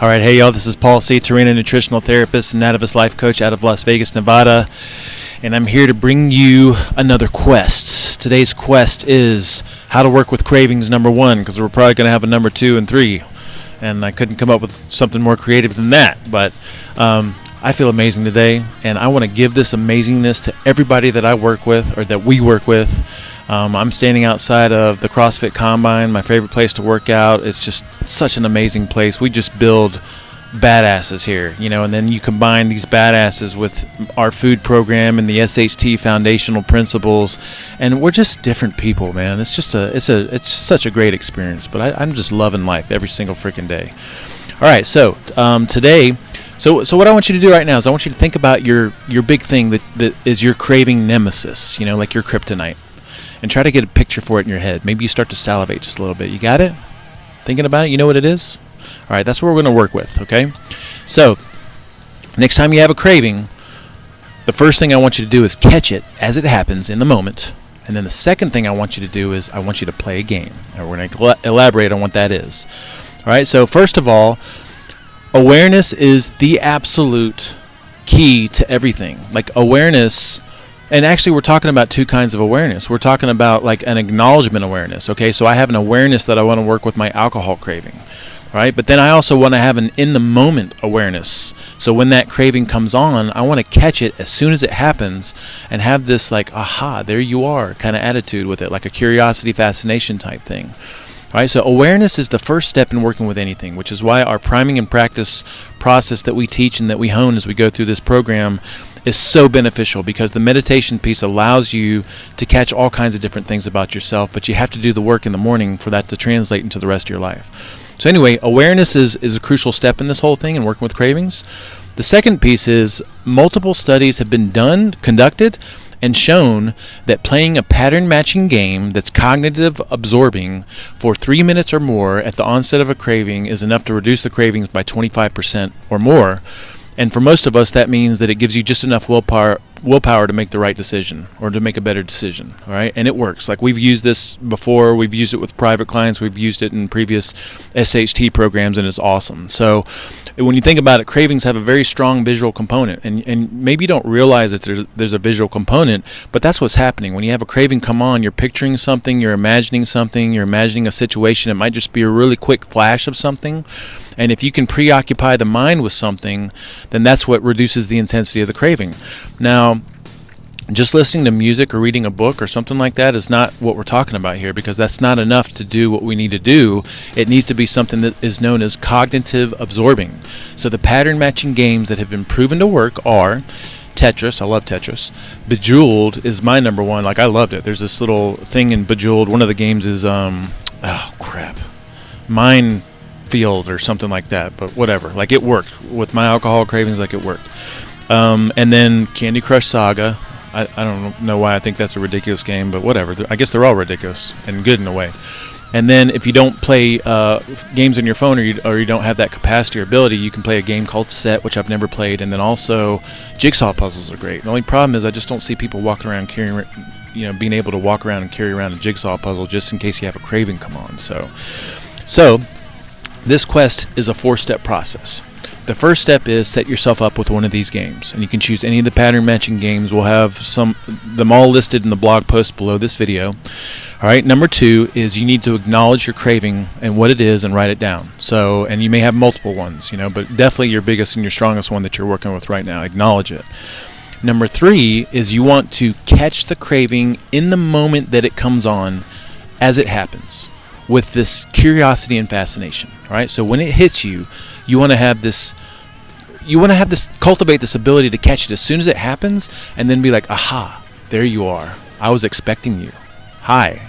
All right, hey y'all, this is Paul C., Torino nutritional therapist and Nativist life coach out of Las Vegas, Nevada, and I'm here to bring you another quest. Today's quest is how to work with cravings number 1, because we're probably going to have a number 2 and 3, and I couldn't come up with something more creative than that, but I feel amazing today, and I want to give this amazingness to everybody that I work with or that we work with. I'm standing outside of the CrossFit Combine, my favorite place to work out. It's just such an amazing place. We just build badasses here, and then you combine these badasses with our food program and the SHT foundational principles, and we're just different people, man. It's just it's such a great experience. But I'm just loving life every single freaking day. All right, so today. So what I want you to do right now is I want you to think about your big thing that is your craving nemesis, like your kryptonite. And try to get a picture for it in your head. Maybe you start to salivate just a little bit. You got it? Thinking about it? You know what it is? All right, that's what we're going to work with, okay? So next time you have a craving, the first thing I want you to do is catch it as it happens in the moment. And then the second thing I want you to do is I want you to play a game. And we're going to elaborate on what that is. All right, so first of all, awareness is the absolute key to everything. Like awareness. And actually, we're talking about two kinds of awareness. We're talking about like an acknowledgement awareness, okay? So I have an awareness that I want to work with my alcohol craving, right? But then I also want to have an in-the-moment awareness. So when that craving comes on, I want to catch it as soon as it happens and have this like, aha, there you are kind of attitude with it, like a curiosity, fascination type thing. All right, so awareness is the first step in working with anything, which is why our priming and practice process that we teach and that we hone as we go through this program is so beneficial, because the meditation piece allows you to catch all kinds of different things about yourself, but you have to do the work in the morning for that to translate into the rest of your life. So anyway, awareness is a crucial step in this whole thing and working with cravings. The second piece is multiple studies have been conducted, and shown that playing a pattern matching game that's cognitive absorbing for 3 minutes or more at the onset of a craving is enough to reduce the cravings by 25% or more. And for most of us, that means that it gives you just enough willpower to make the right decision or to make a better decision, all right? And it works. Like we've used this before. We've used it with private clients. We've used it in previous SHT programs, and it's awesome. So when you think about it, cravings have a very strong visual component, and maybe you don't realize that there's a visual component, but that's what's happening. When you have a craving come on, you're picturing something, you're imagining a situation. It might just be a really quick flash of something. And if you can preoccupy the mind with something, then that's what reduces the intensity of the craving. Now, just listening to music or reading a book or something like that is not what we're talking about here, because that's not enough to do what we need to do. It needs to be something that is known as cognitive absorbing. So the pattern matching games that have been proven to work are Tetris. I love Tetris. Bejeweled is my number one. Like, I loved it. There's this little thing in Bejeweled. One of the games is Minefield or something like that, but whatever. Like, it worked with my alcohol cravings. Like, it worked. And then Candy Crush Saga. I don't know why I think that's a ridiculous game, but whatever. I guess they're all ridiculous and good in a way. And then if you don't play games on your phone, or you don't have that capacity or ability, you can play a game called Set, which I've never played. And then also jigsaw puzzles are great. The only problem is I just don't see people walking around being able to walk around and carry around a jigsaw puzzle just in case you have a craving come on. So this quest is a 4-step process. The first step is set yourself up with one of these games, and you can choose any of the pattern matching games. We'll have them all listed in the blog post below this video. All right, number 2 is you need to acknowledge your craving and what it is and write it down. So, and you may have multiple ones, but definitely your biggest and your strongest one that you're working with right now, acknowledge it. Number 3 is you want to catch the craving in the moment that it comes on as it happens, with this curiosity and fascination. All right, so when it hits you, you want to have this, cultivate this ability to catch it as soon as it happens, and then be like, aha, there you are. I was expecting you. Hi,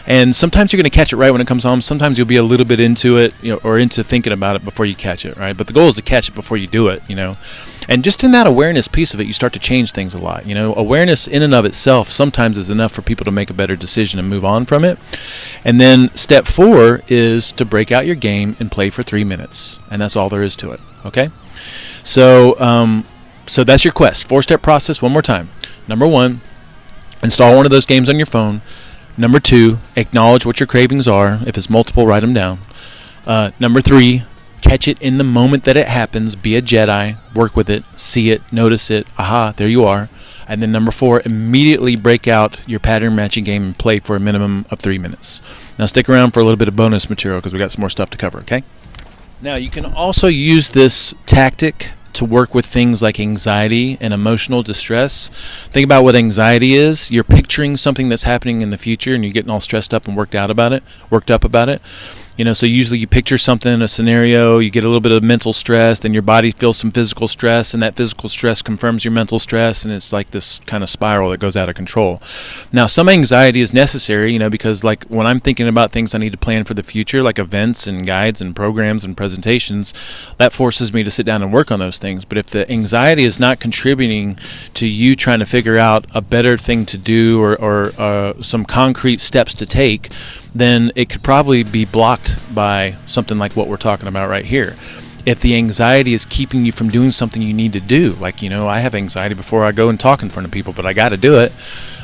And sometimes you're going to catch it right when it comes home. Sometimes you'll be a little bit into it, or into thinking about it before you catch it, right? But the goal is to catch it before you do it, And just in that awareness piece of it, you start to change things a lot. Awareness in and of itself sometimes is enough for people to make a better decision and move on from it. And then step 4 is to break out your game and play for 3 minutes. And that's all there is to it, okay? So that's your quest. 4-step process, one more time. Number 1, install one of those games on your phone. Number 2, acknowledge what your cravings are. If it's multiple, write them down. Number 3, Catch it in the moment that it happens. Be a Jedi. Work with it. See it. Notice it. Aha, there you are. And then number 4, immediately break out your pattern matching game and play for a minimum of 3 minutes. Now stick around for a little bit of bonus material because we got some more stuff to cover, okay? Now you can also use this tactic to work with things like anxiety and emotional distress. Think about what anxiety is. You're picturing something that's happening in the future and you're getting all stressed up and worked up about it. So usually you picture something, a scenario, you get a little bit of mental stress, then your body feels some physical stress, and that physical stress confirms your mental stress, and it's like this kind of spiral that goes out of control. Now, some anxiety is necessary, because like when I'm thinking about things I need to plan for the future, like events and guides and programs and presentations, that forces me to sit down and work on those things. But if the anxiety is not contributing to you trying to figure out a better thing to do or some concrete steps to take, then it could probably be blocked by something like what we're talking about right here. If the anxiety is keeping you from doing something you need to do, like, I have anxiety before I go and talk in front of people, but I got to do it.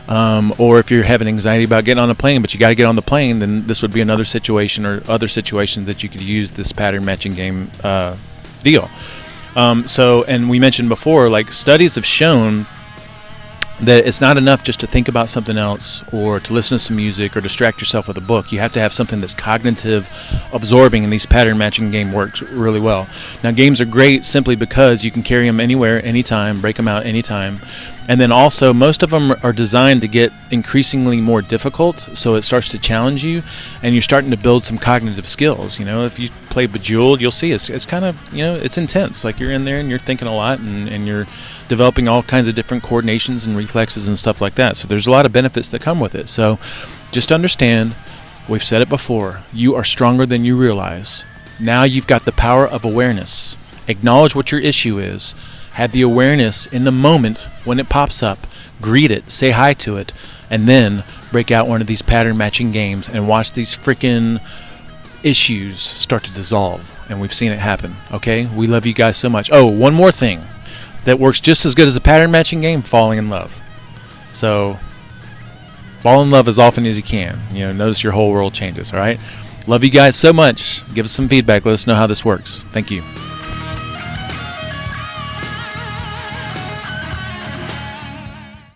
Or if you're having anxiety about getting on a plane, but you got to get on the plane, then this would be another situation or other situations that you could use this pattern matching game deal. And we mentioned before, like studies have shown that it's not enough just to think about something else or to listen to some music or distract yourself with a book. You have to have something that's cognitive absorbing, and these pattern matching game works really well. Now, games are great simply because you can carry them anywhere, anytime, break them out anytime. And then also, most of them are designed to get increasingly more difficult, so it starts to challenge you, and you're starting to build some cognitive skills. If you play Bejeweled, you'll see it's kind of, it's intense. Like you're in there and you're thinking a lot, and you're developing all kinds of different coordinations and reflexes and stuff like that. So there's a lot of benefits that come with it. So just understand, we've said it before, you are stronger than you realize. Now you've got the power of awareness. Acknowledge what your issue is. Have the awareness in the moment when it pops up. Greet it, say hi to it, and then break out one of these pattern matching games and watch these freaking issues start to dissolve. And we've seen it happen, okay? We love you guys so much. Oh, one more thing that works just as good as a pattern matching game, falling in love. So fall in love as often as you can. Notice your whole world changes, all right? Love you guys so much. Give us some feedback. Let us know how this works. Thank you.